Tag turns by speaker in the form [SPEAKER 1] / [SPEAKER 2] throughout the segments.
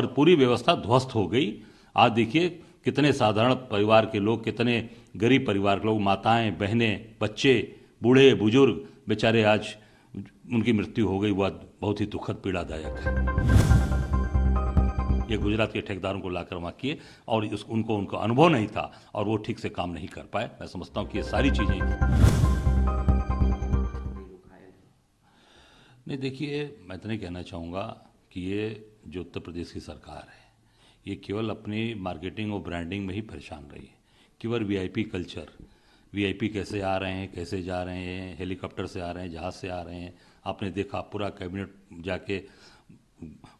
[SPEAKER 1] और पूरी व्यवस्था ध्वस्त हो गई। आज देखिए कितने साधारण परिवार के लोग, कितने गरीब परिवार के लोग, माताएं, बहनें, बच्चे, बूढ़े बुजुर्ग बेचारे आज उनकी मृत्यु हो गई। वह बहुत ही दुखद पीड़ादायक है। ये गुजरात के ठेकेदारों को लाकर वहाँ किए और उनको उनका अनुभव नहीं था और वो ठीक से काम नहीं कर पाए। मैं समझता हूँ कि ये सारी चीज़ें नहीं, देखिए मैं तो नहीं कहना चाहूँगा कि ये जो उत्तर प्रदेश की सरकार है ये केवल अपनी मार्केटिंग और ब्रांडिंग में ही परेशान रही है। केवल वीआईपी कल्चर, वीआईपी कैसे आ रहे हैं, कैसे जा रहे हैं, हेलीकॉप्टर से आ रहे हैं, जहाज़ से आ रहे हैं। आपने देखा पूरा कैबिनेट जाके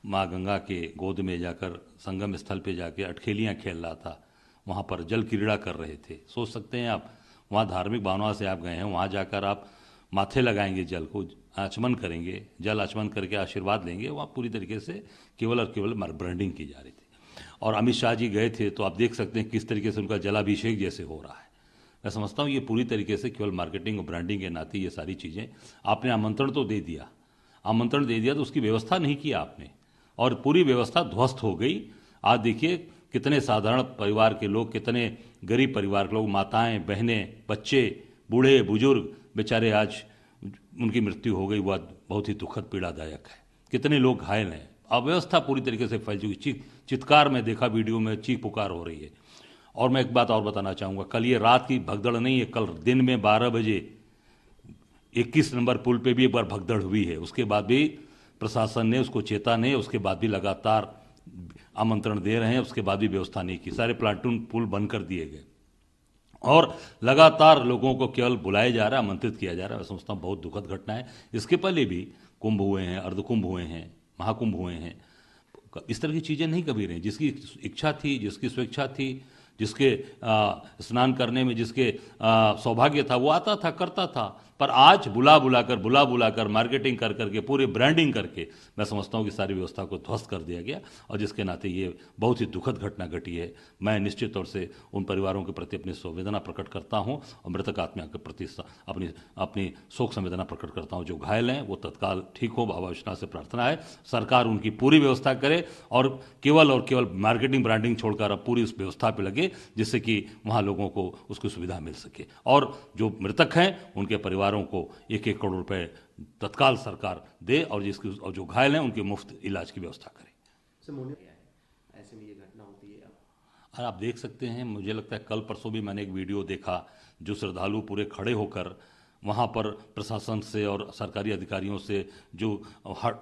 [SPEAKER 1] माँ गंगा के गोद में जाकर संगम स्थल पे जाके अटखेलियाँ खेल रहा था, वहाँ पर जल क्रीड़ा कर रहे थे। सोच सकते हैं आप, वहाँ धार्मिक भावना से आप गए हैं, वहाँ जाकर आप माथे लगाएंगे, जल को आचमन करेंगे, जल आचमन करके आशीर्वाद लेंगे। वहाँ पूरी तरीके से केवल और केवल ब्रांडिंग की जा रही थी। और अमित शाह जी गए थे तो आप देख सकते हैं किस तरीके से उनका जलाभिषेक जैसे हो रहा है। मैं समझता हूँ ये पूरी तरीके से केवल मार्केटिंग और ब्रांडिंग के नाते ये सारी चीज़ें। आपने आमंत्रण तो दे दिया, आमंत्रण दे दिया तो उसकी व्यवस्था नहीं की आपने और पूरी व्यवस्था ध्वस्त हो गई। आज देखिए कितने साधारण परिवार के लोग, कितने गरीब परिवार के लोग, माताएं, बहनें, बच्चे, बूढ़े बुजुर्ग बेचारे आज उनकी मृत्यु हो गई। वह बहुत ही दुखद पीड़ादायक है। कितने लोग घायल हैं। अव्यवस्था पूरी तरीके से फैल चुकी। चित्कार में देखा वीडियो में, चीख पुकार हो रही है। और मैं एक बात और बताना चाहूँगा, कल ये रात की भगदड़ नहीं है, कल दिन में 12 बजे 21 नंबर पुल पे भी एक बार भगदड़ हुई है। उसके बाद भी प्रशासन ने उसको चेता नहीं, उसके बाद भी लगातार आमंत्रण दे रहे हैं, उसके बाद भी व्यवस्था नहीं की। सारे प्लाटून पुल बंद कर दिए गए और लगातार लोगों को केवल बुलाया जा रहा है, आमंत्रित किया जा रहा है। मैं समझता हूँ बहुत दुखद घटना है। इसके पहले भी कुंभ हुए हैं, अर्धकुंभ हुए हैं, महाकुंभ हुए हैं। इस तरह की चीज़ें नहीं कभी रही। जिसकी इच्छा थी, जिसकी स्वेच्छा थी, जिसके स्नान करने में जिसके सौभाग्य था, वो आता था, करता था। पर आज बुला बुलाकर मार्केटिंग कर करके, पूरे ब्रांडिंग करके मैं समझता हूँ कि सारी व्यवस्था को ध्वस्त कर दिया गया और जिसके नाते ये बहुत ही दुखद घटना घटी है। मैं निश्चित तौर से उन परिवारों के प्रति अपनी संवेदना प्रकट करता हूँ और मृतक आत्मा के प्रति अपनी शोक संवेदना प्रकट करता हूँ। जो घायल हैं वो तत्काल ठीक हो, बाबा विश्वनाथ से प्रार्थना है सरकार उनकी पूरी व्यवस्था करे और केवल मार्केटिंग ब्रांडिंग छोड़कर अब पूरी उस व्यवस्था पर लगे जिससे कि वहाँ लोगों को उसकी सुविधा मिल सके। और जो मृतक हैं उनके परिवारों को 1-1 करोड़ रुपए तत्काल सरकार दे और जो घायल हैं उनके मुफ्त इलाज की व्यवस्था करे।
[SPEAKER 2] ऐसे में ये घटना होती है।
[SPEAKER 1] और आप देख सकते हैं, मुझे लगता है कल परसों भी मैंने एक वीडियो देखा जो श्रद्धालु पूरे खड़े होकर वहाँ पर प्रशासन से और सरकारी अधिकारियों से जो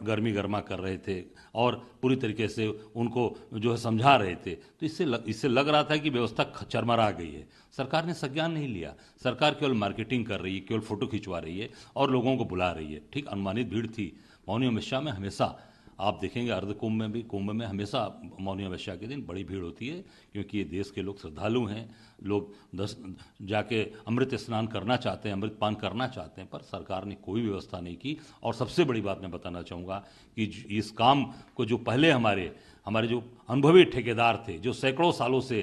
[SPEAKER 1] गर्मी गर्मा कर रहे थे और पूरी तरीके से उनको जो है समझा रहे थे। तो इससे लग रहा था कि व्यवस्था चरमरा गई है। सरकार ने संज्ञान नहीं लिया। सरकार केवल मार्केटिंग कर रही है, केवल फोटो खिंचवा रही है और लोगों को बुला रही है। ठीक अनुमानित भीड़ थी। मौनी अमावस्या में हमेशा आप देखेंगे, अर्ध कुंभ में भी, कुंभ में हमेशा मौनी अमावस्या के दिन बड़ी भीड़ होती है क्योंकि ये देश के लोग श्रद्धालु हैं। लोग जाके अमृत स्नान करना चाहते हैं, अमृत पान करना चाहते हैं, पर सरकार ने कोई व्यवस्था नहीं की। और सबसे बड़ी बात मैं बताना चाहूँगा कि इस काम को जो पहले हमारे जो अनुभवी ठेकेदार थे, जो सैकड़ों सालों से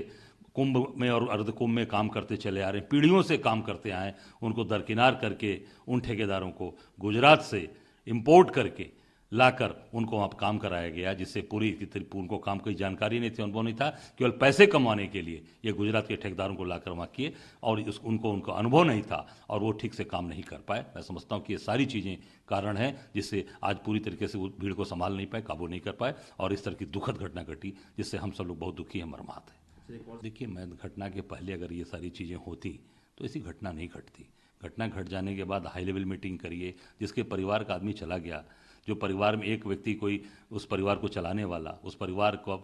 [SPEAKER 1] कुंभ में और अर्ध कुंभ में काम करते चले आ रहे हैं, पीढ़ियों से काम करते आए, उनको दरकिनार करके उन ठेकेदारों को गुजरात से इम्पोर्ट करके लाकर उनको वहाँ काम कराया गया, जिससे उनको काम की जानकारी नहीं थी, अनुभव नहीं था। केवल पैसे कमाने के लिए ये गुजरात के ठेकेदारों को लाकर वहाँ किए और उनको उनका अनुभव नहीं था और वो ठीक से काम नहीं कर पाए। मैं समझता हूँ कि ये सारी चीज़ें कारण हैं जिससे आज पूरी तरीके से भीड़ को संभाल नहीं पाए, काबू नहीं कर पाए और इस तरह की दुखद घटना घटी जिससे हम सब लोग बहुत दुखी हैं, मर्माहत हैं। देखिए, मैं घटना के पहले अगर ये सारी चीज़ें होती तो ऐसी घटना नहीं घटती। घटना घट जाने के बाद हाई लेवल मीटिंग करिए, जिसके परिवार का आदमी चला गया, जो परिवार में एक व्यक्ति कोई उस परिवार को चलाने वाला, उस परिवार को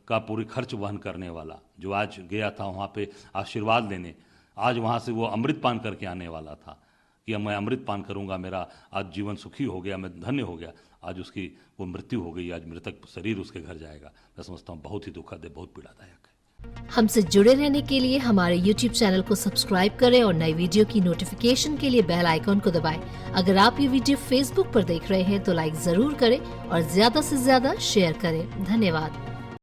[SPEAKER 1] का पूरी खर्च वहन करने वाला, जो आज गया था वहाँ पे आशीर्वाद लेने, आज वहाँ से वो अमृत पान करके आने वाला था कि मैं अमृत पान करूँगा, मेरा आज जीवन सुखी हो गया, मैं धन्य हो गया, आज उसकी वो मृत्यु हो गई। आज मृतक शरीर उसके घर जाएगा। मैं समझता हूँ बहुत ही दुखद है, बहुत पीड़ादायक है।
[SPEAKER 3] हमसे जुड़े रहने के लिए हमारे YouTube चैनल को सब्सक्राइब करें और नई वीडियो की नोटिफिकेशन के लिए बेल आइकॉन को दबाएं। अगर आप ये वीडियो Facebook पर देख रहे हैं तो लाइक जरूर करें और ज्यादा से ज्यादा शेयर करें। धन्यवाद।